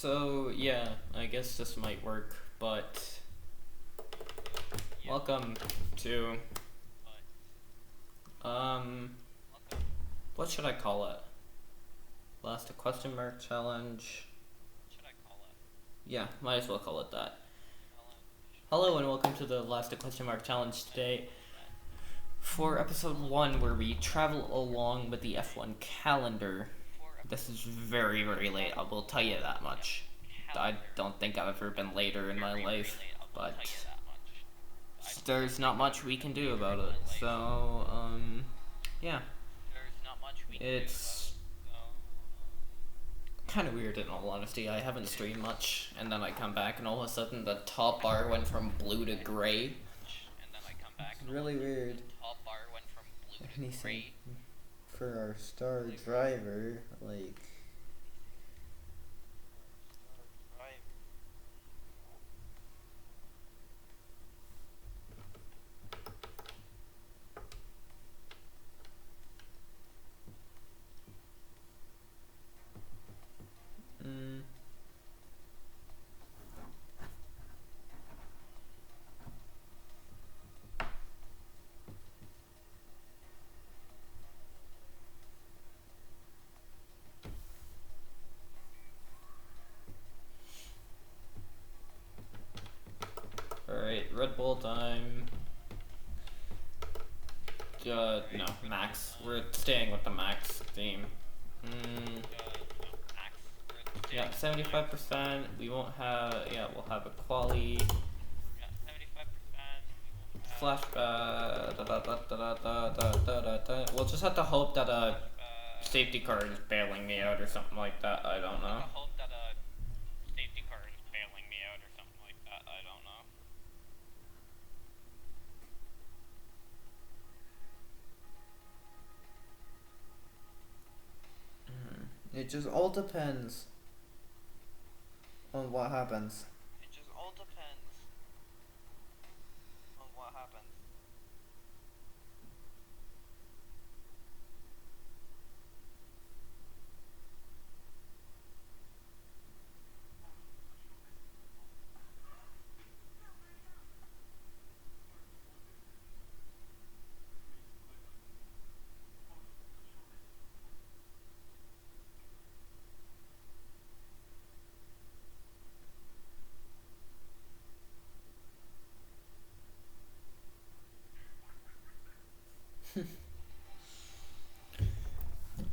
So yeah, I guess this might work, but welcome to um what should I call it? Last a question mark challenge. Yeah, might as well call it that. Hello and welcome to the last a question mark challenge today for episode 1 where we travel along with the F1 calendar. This is very, very late, I will tell you that much. I don't think I've ever been later in my life, but there's not much we can do about it. So, yeah. It's kind of weird in all honesty. I haven't streamed much, and then I come back and all of a sudden the top bar went from blue to gray. It's really weird. Anything for our star driver, like... Alright, Red Bull time. No, Max. We're staying with the Max theme. Yeah, 75%. We won't have, we'll have a quali. Flashback. We'll just have to hope that a safety car is bailing me out or something like that. I don't know. It just all depends on what happens.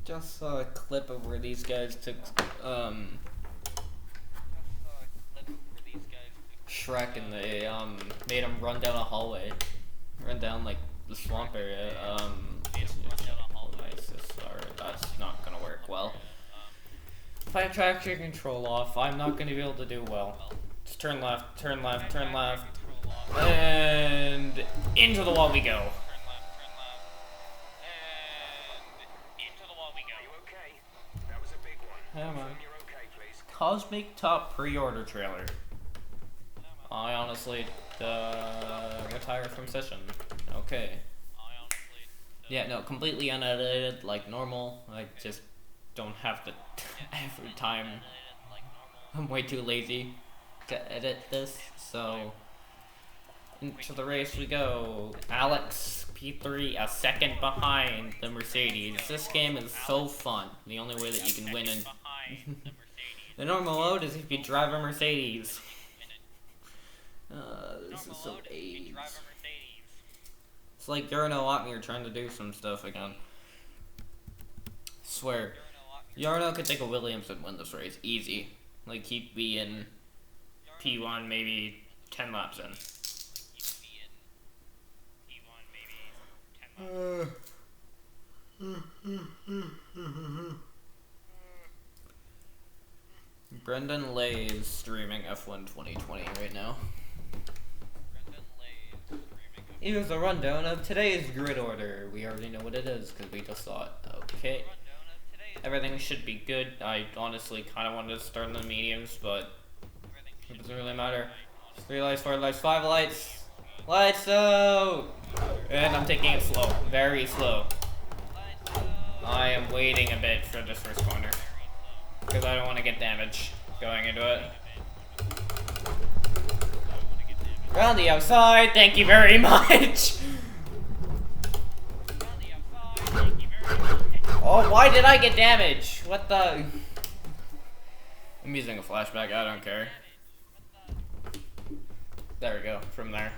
Just saw a clip of where these guys took Shrek and they made him run down a hallway, run down like the swamp area. That's not gonna work well. If I have traction control off, I'm not gonna be able to do well. Just turn left, turn left, turn left, and into the wall we go. Yeah, man. Cosmic Top pre-order trailer. I honestly retire from session. Okay. Yeah, no, completely unedited, like normal. I just don't have the every time. I'm way too lazy to edit this, so into the race we go. Alex P3 a second behind the Mercedes. This game is so fun. The only way that you can win in the normal mode is if you drive a Mercedes. This is so AIDS. It's like Jarno Otmir trying to do some stuff again. Swear. Jarno could take a Williams and win this race. Easy. Like, he'd be in P1 maybe 10 laps in. Brendan Lay is streaming F1 2020 right now. Here's a rundown of today's grid order. We already know what it is because we just saw it. Okay. Everything should be good. I honestly kind of wanted to start in the mediums, but it doesn't really matter. 3 lights, 4 lights, 5 lights. Lights out! And I'm taking it slow. Very slow. I am waiting a bit for this first corner because I don't want to get damaged. going into it. Around the outside, thank you very much! Oh, why did I get damage? What the... I'm using a flashback, I don't care. There we go, from there.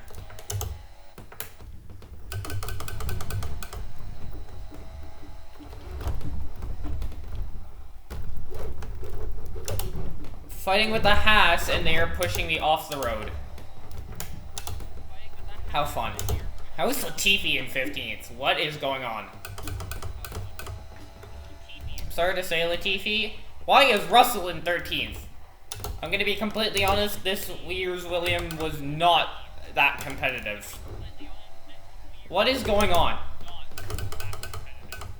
Fighting with the Haas and they are pushing me off the road. How fun. How is Latifi in 15th? What is going on? I'm sorry to say, Latifi. Why is Russell in 13th? I'm gonna be completely honest, this year's William was not that competitive. What is going on?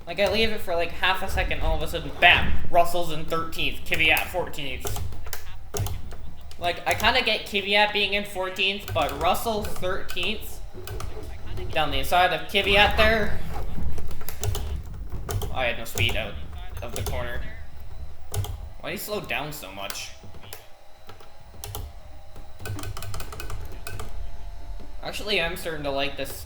Like, I leave it for like half a second, all of a sudden, bam! Russell's in 13th, Kvyat 14th. Like, I kinda get Kvyat being in 14th, but Russell 13th? Down the side of Kvyat there? I had no speed out of the corner. Why do you slow down so much? Actually, I'm starting to like this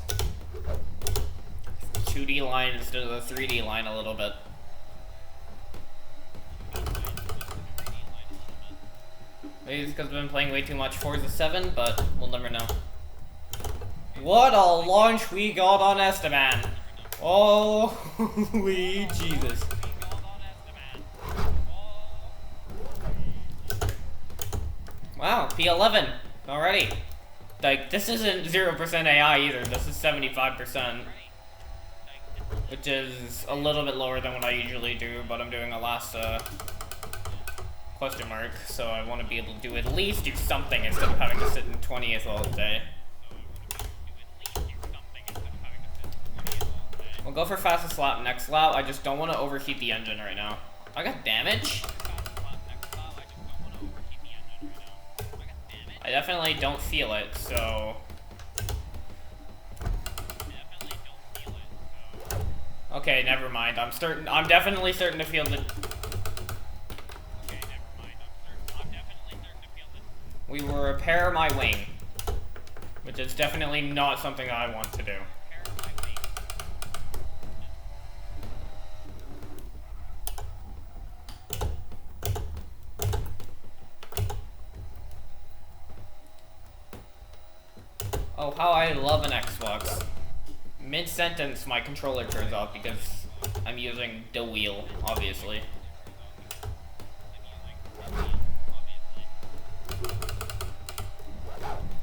2D line instead of the 3D line a little bit. Maybe it's because I've been playing way too much Forza 7, but we'll never know. What a launch we got on Esteban! Holy Jesus. Wow, P11 already. Like, this isn't 0% AI either, this is 75%. Which is a little bit lower than what I usually do, but I'm doing a last, question mark, so I want to be able to do at least do something instead of having to sit in 20th all day. We'll go for fastest lap next lap, I just don't want to overheat the engine right now. I got damage? I definitely don't feel it, so... Okay, never mind. I'm definitely starting to feel the... We will repair my wing. Which is definitely not something I want to do. Oh, how I love an Xbox. Mid-sentence, my controller turns off because I'm using the wheel, obviously.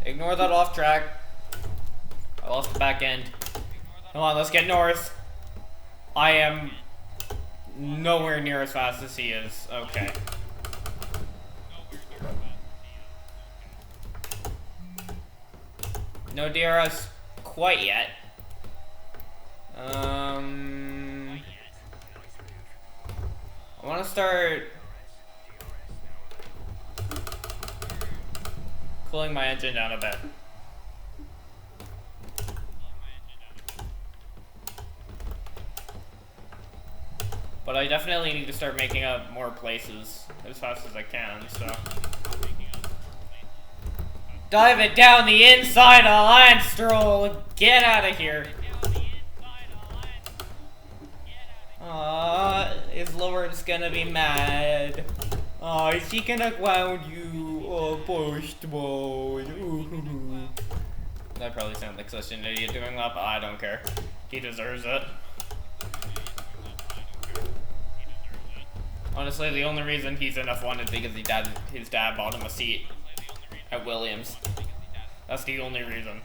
Ignore that off track. I lost the back end. Come on, let's get north. I am nowhere near as fast as he is. Okay. No DRS quite yet. I want to start cooling my engine down a bit. But I definitely need to start making up more places as fast as I can, so. Dive it down the inside of Lance Stroll! Get out of here! Is Lawrence gonna be mad? Is he gonna ground you? Oh, post mode. Ooh. That probably sounds like such an idiot doing that, but I don't care. He deserves it. Honestly, the only reason he's in F1 is because his dad bought him a seat at Williams. That's the only reason.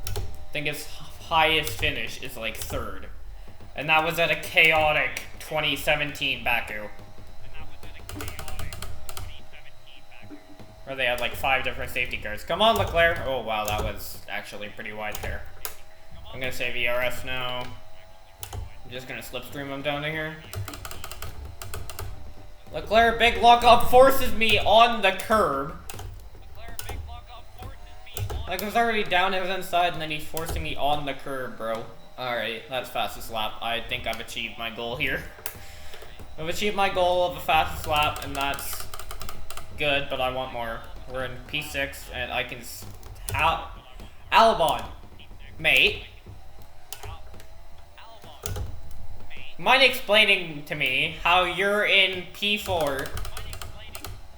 I think his highest finish is like 3rd. And that was at a chaotic 2017 Baku. Where they had like 5 different safety cars. Come on, Leclerc! Oh wow, that was actually pretty wide there. I'm gonna say VRF now. I'm just gonna slipstream him down to here. Leclerc, big lockup forces me on the curb. Like, I was already down his inside, and then he's forcing me on the curb, bro. Alright, that's fastest lap. I think I've achieved my goal here. I've achieved my goal of the fastest lap, and that's good, but I want more. We're in P6, and I can... Albon, mate. Mind explaining to me how you're in P4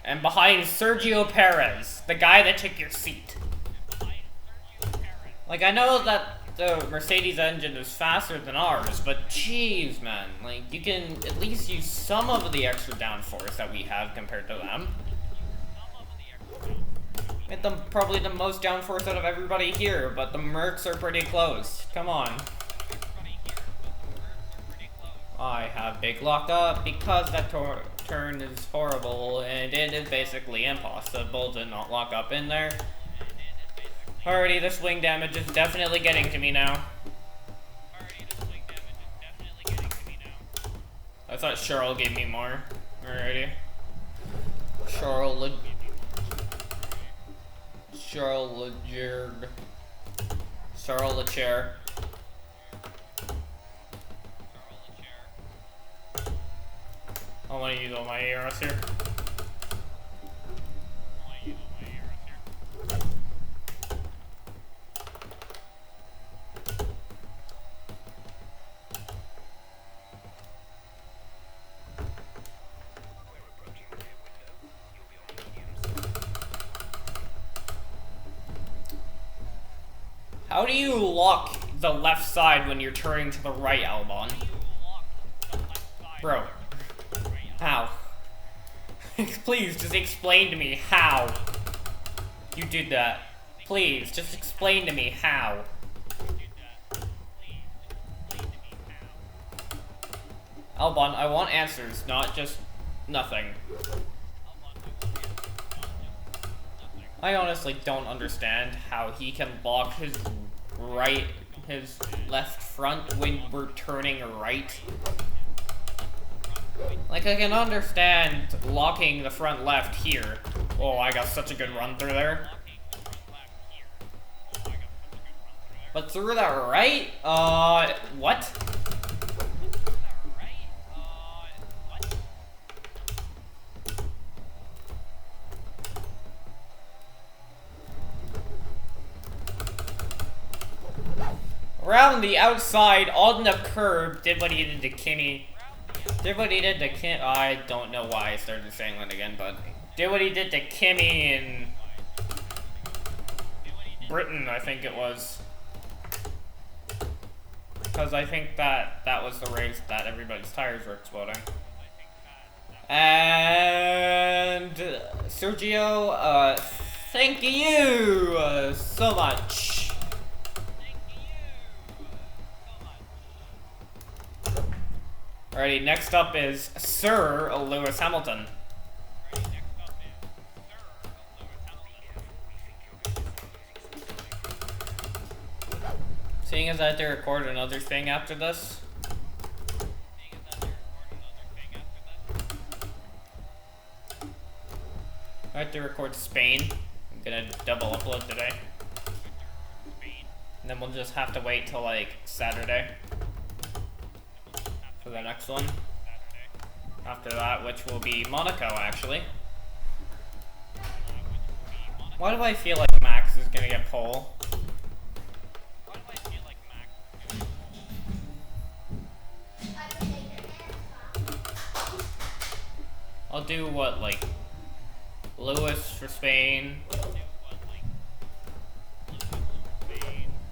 and behind Sergio Perez, the guy that took your seat? Like, I know that the Mercedes engine is faster than ours, but jeez, man. Like, you can at least use some of the extra downforce that we have compared to them. Get them probably the most downforce out of everybody here, but the Mercs are pretty close. Come on. I have big locked up because that turn is horrible, and it is basically impossible to not lock up in there. Alrighty, the swing damage is definitely getting to me now. I thought Charles gave me more. Alrighty. Charles Leclerc. I want to use all my ARs here. How do you lock the left side when you're turning to the right, Albon? Bro. How? Please, just explain to me how you did that. Please, just explain to me how. Albon, I want answers, not just nothing. I honestly don't understand how he can lock his left front when we're turning right. Like, I can understand locking the front left here. Oh, I got such a good run through there. But through that right? What? Around the outside, on the curb, did what he did to Kimmy. Did what he did to Kim. I don't know why I started saying that again, but did what he did to Kimmy in Britain, I think it was. Because I think that was the race that everybody's tires were exploding. And Sergio, thank you so much. Alrighty, next up is Sir Lewis Hamilton. Seeing as I have to record another thing after this. I have to record Spain. I'm gonna double upload today. And then we'll just have to wait till like Saturday for the next one. After that, which will be Monaco, actually. Why do I feel like Max is gonna get pole? I'll do what, like, Lewis for Spain.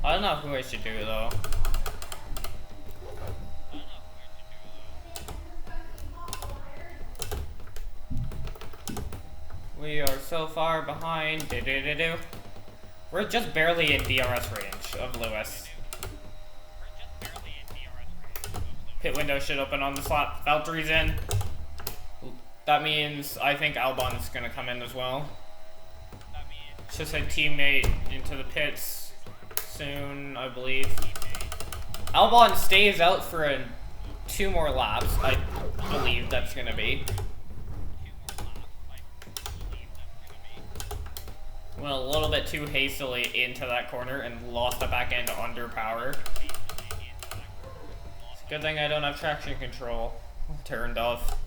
I don't know who I should do, though. We are so far behind. We're just barely in DRS range of Lewis. Pit window should open on the slot. Valtteri's in. That means I think Albon's gonna come in as well. Just a teammate into the pits soon, I believe. Albon stays out for 2 more laps, I believe that's gonna be. Went a little bit too hastily into that corner and lost the back end under power. Good thing I don't have traction control turned off.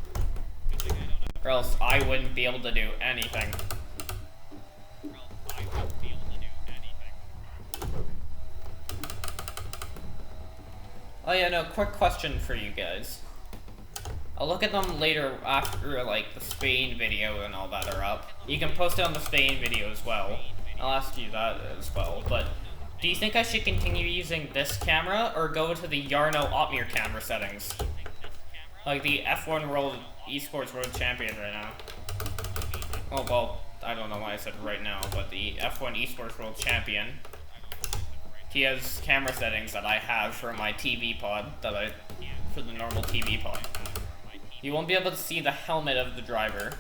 Or else I wouldn't be able to do anything. Oh yeah, no, quick question for you guys. I'll look at them later after, like, the Spain video and all that are up. You can post it on the Spain video as well. I'll ask you that as well, but do you think I should continue using this camera or go to the Yarno Otmir camera settings? Like the F1 World Esports World Champion right now. Oh, well, I don't know why I said right now, but the F1 Esports World Champion. He has camera settings that I have for my TV pod, for the normal TV pod. You won't be able to see the helmet of the driver,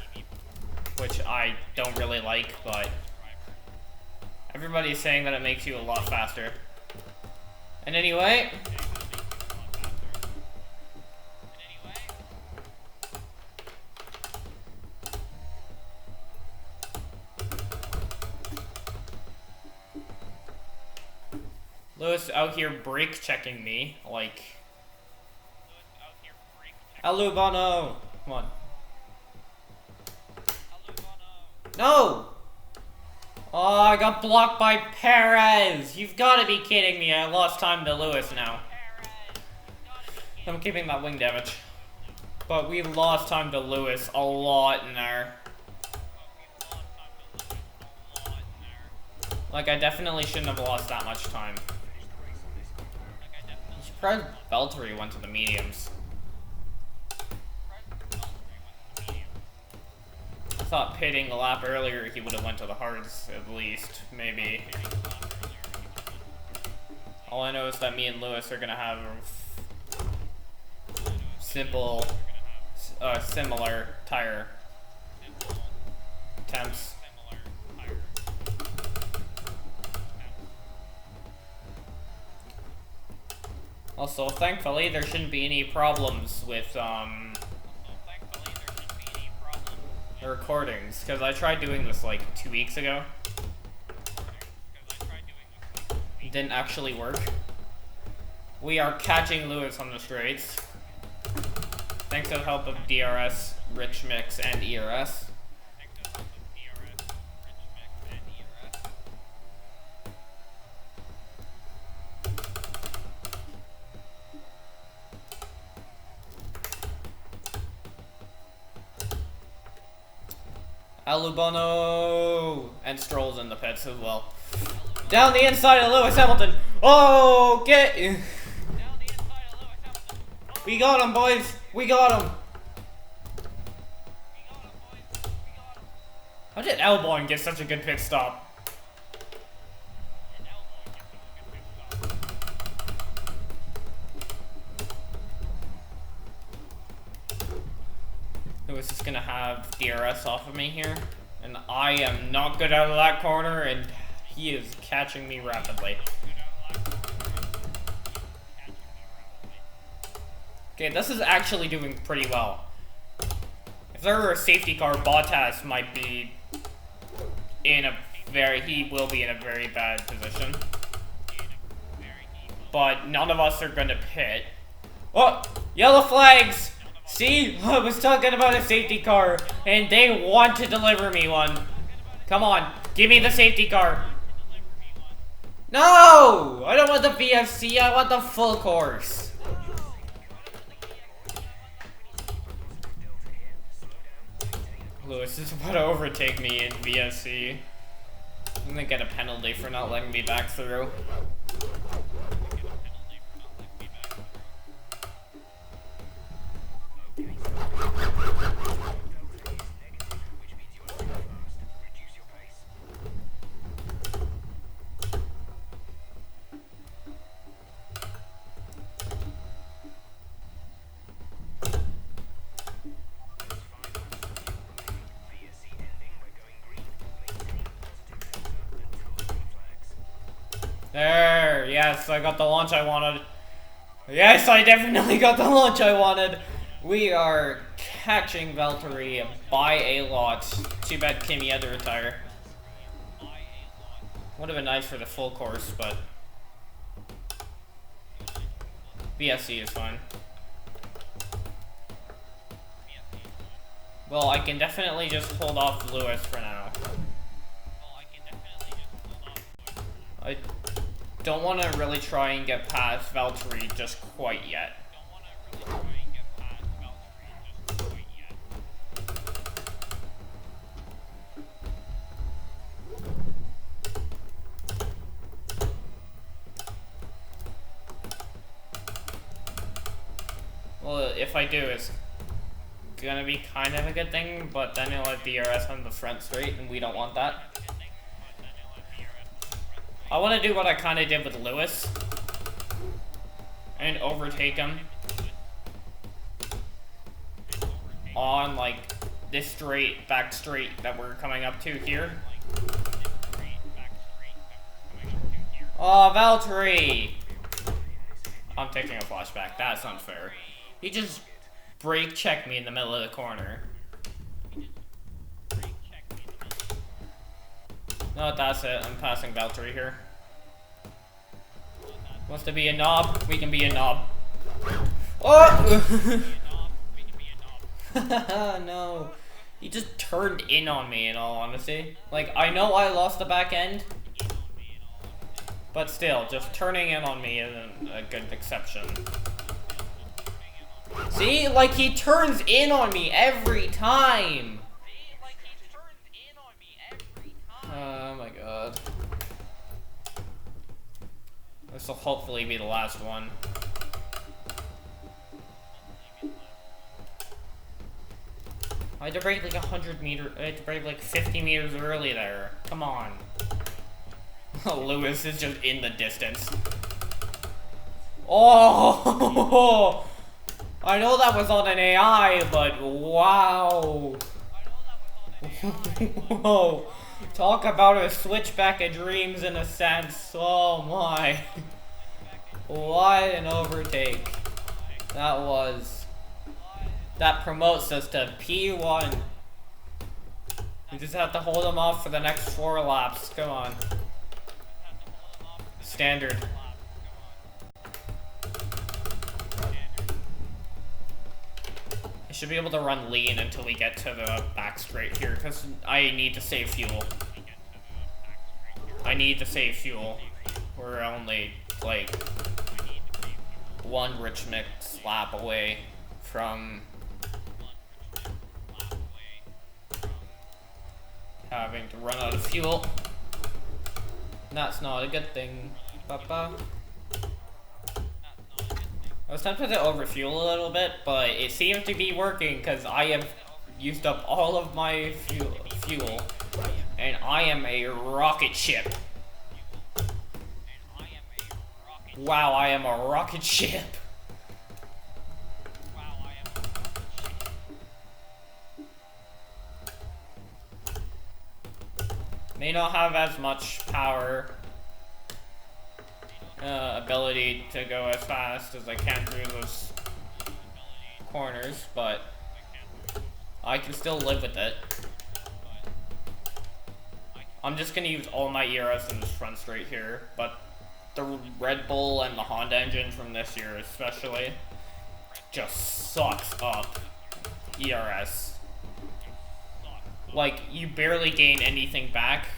which I don't really like, but everybody's saying that it makes you a lot faster. And anyway, Lewis out here brake checking me, like, Alubano! Come on. No! Oh, I got blocked by Perez! You've got to be kidding me, I lost time to Lewis now. I'm keeping that wing damage. But we lost time to Lewis a lot in there. Like, I definitely shouldn't have lost that much time. I'm surprised Valtteri went to the mediums. I thought pitting a lap earlier he would have went to the hards at least, maybe. All I know is that me and Lewis are gonna have similar tire temps. Also, thankfully, there shouldn't be any problems with, the recordings, because I tried doing this, like, 2 weeks ago. It didn't actually work. We are catching Lewis on the straights. Thanks to the help of DRS, Rich Mix, and ERS. Alubano! And Stroll's in the pits as well. Down the inside of Lewis Hamilton! Oh, get... We got him, boys! We got him! How did Albon get such a good pit stop? Lewis is gonna have DRS off of me here, and I am not good out of that corner, and he is catching me rapidly. Okay, this is actually doing pretty well. If there were a safety car, Bottas might be in a he will be in a very bad position. But none of us are gonna pit. Oh, yellow flags! See, I was talking about a safety car, and they want to deliver me one. Come on, give me the safety car. No! I don't want the VSC, I want the full course. Lewis is about to overtake me in VSC. I'm gonna get a penalty for not letting me back through. There, yes, I got the launch I wanted. Yes, I definitely got the launch I wanted. We are catching Valtteri by a lot. Too bad Kimi had to retire. Would have been nice for the full course, but BSC is fine. Well, I can definitely just hold off Lewis for now. I don't want to really try and get past Valtteri just quite yet. Well, if I do, it's gonna be kind of a good thing, but then he'll have DRS on the front straight, and we don't want that. I want to do what I kind of did with Lewis and overtake him on like this straight, back straight that we're coming up to here. Oh, Valtteri! I'm taking a flashback. That's unfair. He just brake checked me in the middle of the corner. No, that's it. I'm passing Valtteri here. Wants to be a knob? We can be a knob. Oh! No. He just turned in on me, in all honesty. Like, I know I lost the back end, but still, just turning in on me isn't a good exception. See? Like, he turns in on me every time! Oh my god. This will hopefully be the last one. I had to brake like 100 meters, I had to brake like 50 meters early there. Come on. Lewis is just in the distance. Oh! I know that was on an AI, but wow. Whoa. Talk about a switchback of dreams in a sense. Oh my. What an overtake. That was. That promotes us to P1. We just have to hold him off for the next 4 laps. Come on. Standard. I should be able to run lean until we get to the back straight here, because I need to save fuel. I need to save fuel. We're only, like, 1 rich mix lap away from having to run out of fuel. That's not a good thing. Papa. I was tempted to overfuel a little bit, but it seemed to be working because I have used up all of my fuel, and I am a rocket ship. Wow, I am a rocket ship. May not have as much power, ability to go as fast as I can through those corners, but I can still live with it. I'm just gonna use all my ERS in this front straight here, but the Red Bull and the Honda engine from this year especially just sucks up ERS. Like, you barely gain anything back,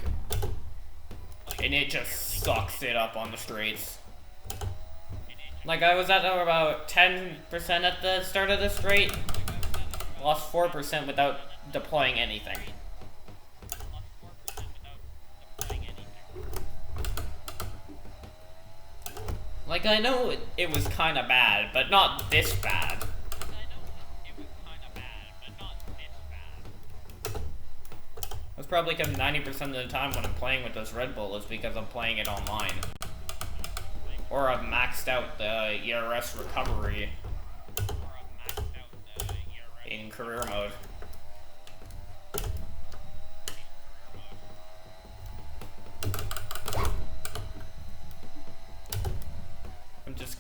and it just sucks it up on the straights. Like, I was at about 10% at the start of the straight, lost 4% without deploying anything. Like, I know it was kind of bad, but not this bad. That's probably because 90% of the time when I'm playing with this Red Bull is because I'm playing it online. Or I've maxed out the ERS recovery in career mode. I'm just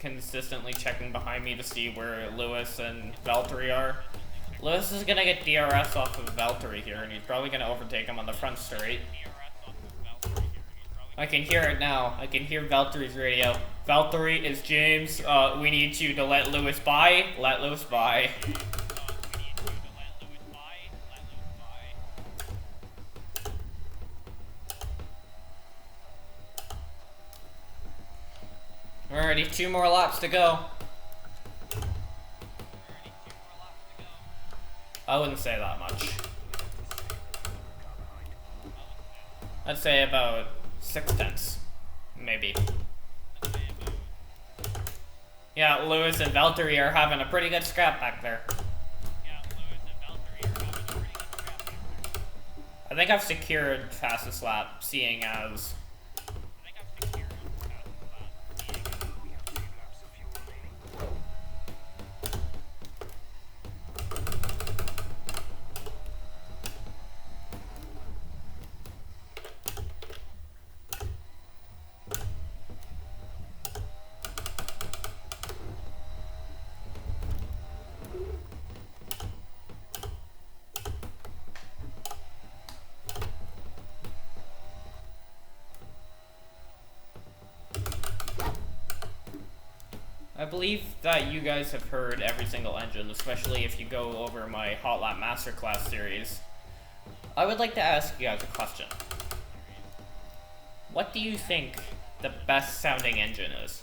consistently checking behind me to see where Lewis and Valtteri are. Lewis is gonna get DRS off of Valtteri here, and he's probably gonna overtake him on the front straight. I can hear it now. I can hear Valtteri's radio. Valtteri, it's James. We need you to let Lewis by. Let Lewis by. Alrighty, 2 more laps to go. I wouldn't say that much. I'd say about 6/10, maybe. Yeah, Lewis and Valtteri are having a pretty good scrap back there. I think I've secured fastest lap, seeing as I believe that you guys have heard every single engine, especially if you go over my Hot Lap Masterclass series. I would like to ask you guys a question. What do you think the best sounding engine is?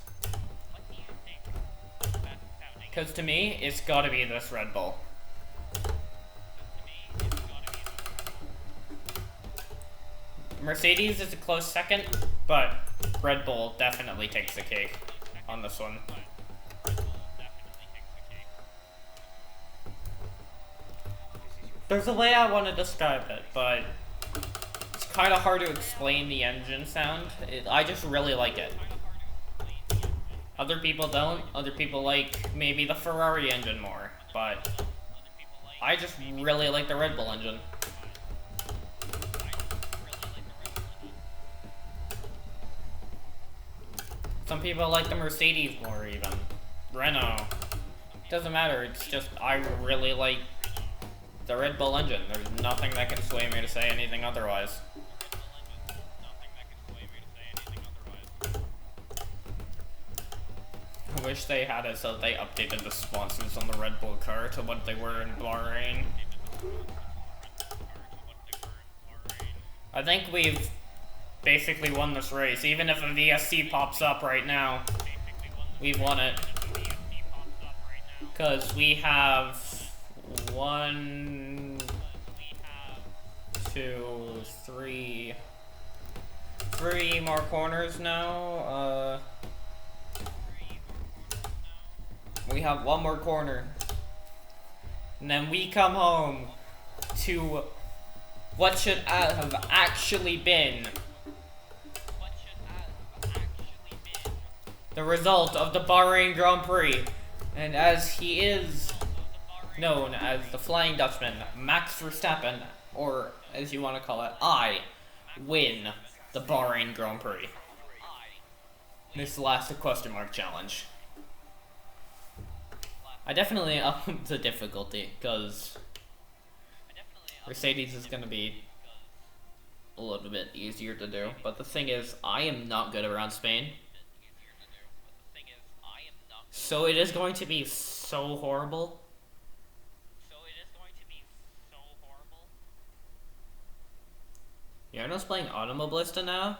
Because to me, it's gotta be this Red Bull. Mercedes is a close second, but Red Bull definitely takes the cake on this one. There's a way I want to describe it, but it's kind of hard to explain the engine sound. I just really like it. Other people don't. Other people like maybe the Ferrari engine more, but I just really like the Red Bull engine. Some people like the Mercedes more even. Renault. Doesn't matter, it's just I really like the Red Bull engine. There's nothing that can sway me to say anything otherwise. I wish they had it so they updated the sponsors on the Red Bull car to what they were in Bahrain. I think we've basically won this race. Even if a VSC pops up right now, we've won it. Because we have 1, 2, 3 more corners now. We have 1 more corner. And then we come home to what should have actually been the result of the Bahrain Grand Prix. And as he is known as the Flying Dutchman, Max Verstappen, or as you want to call it, I win the Bahrain Grand Prix. This last question mark challenge. I definitely upped the difficulty, because Mercedes is going to be a little bit easier to do. But the thing is, I am not good around Spain. So it is going to be so horrible. Yarno's playing Automobilista now?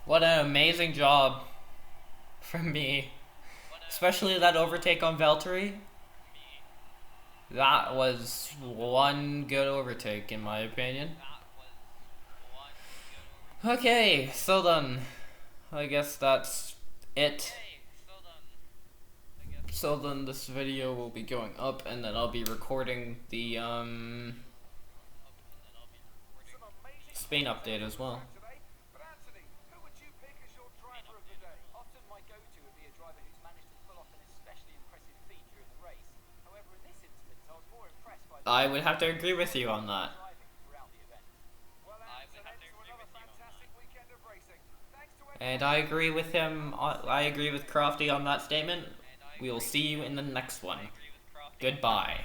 What an amazing job from me. Especially that overtake on Valtteri. That was one good overtake in my opinion. Okay, so then, I guess that's it. So then this video will be going up, and then I'll be recording the Spain update as well. I would have to agree with you on that. And I agree with him. I agree with Crofty on that statement. We will see you in the next one. Goodbye.